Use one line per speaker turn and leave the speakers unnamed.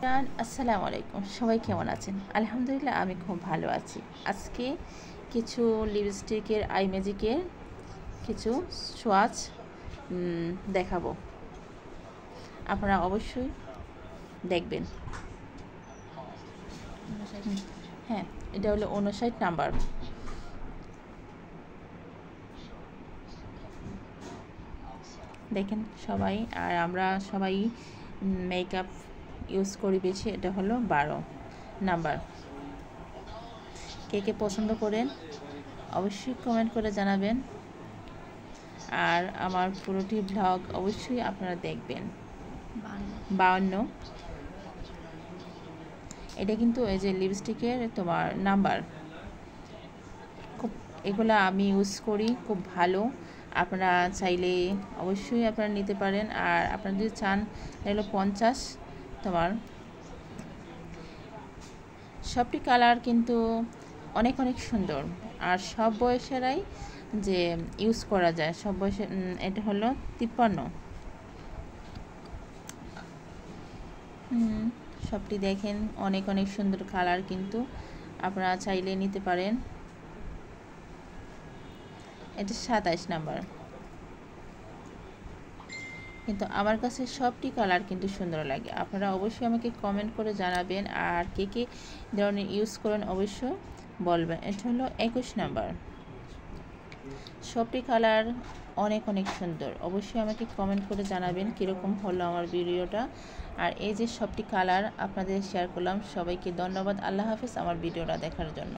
আসসালামু আলাইকুম, সবাই কেমন আছেন? আলহামদুলিল্লাহ আমি খুব ভালো আছি। আজকে কিছু লিপস্টিকের আই ম্যাজিকের কিছু সোয়াচ দেখাবো, আপনারা অবশ্যই দেখবেন। হ্যাঁ, এটা হলো 59 নাম্বার। দেখেন সবাই, আর আমরা সবাই মেকআপ ইউজ করি বেশি। এটা হলো 12 নাম্বার। কে কে পছন্দ করেন অবশ্যই কমেন্ট করে জানাবেন, আর আমার পুরোটি ব্লগ অবশ্যই আপনারা দেখবেন। 52 এটা কিন্তু এই যে লিপস্টিকের তোমার নাম্বার, খুব এগুলো আমি ইউজ করি, খুব ভালো। আপনারা চাইলে অবশ্যই আপনারা নিতে পারেন। আর আপনারা যদি চান, এগুলো 50 তোমার। সবটি কালার কিন্তু অনেক অনেক সুন্দর, আর সব বয়সেরাই যে ইউজ করা যায়, সব বয়সে। এটা হলো 53। সবটি দেখেন অনেক অনেক সুন্দর কালার, কিন্তু আপনারা চাইলে নিতে পারেন। এটা 27 নাম্বার। কিন্তু আমার কাছে সবটি কালার কিন্তু সুন্দর লাগে। আপনারা অবশ্যই আমাকে কমেন্ট করে জানাবেন, আর কে কে ধরনের ইউজ করেন অবশ্যই বলবেন। এটা হলো 21 নাম্বার। সবটি কালার অনেক অনেক সুন্দর। অবশ্যই আমাকে কমেন্ট করে জানাবেন কীরকম হলো আমার ভিডিওটা। আর এই যে সবটি কালার আপনাদের শেয়ার করলাম। সবাইকে ধন্যবাদ। আল্লাহ হাফেজ আমার ভিডিওটা দেখার জন্য।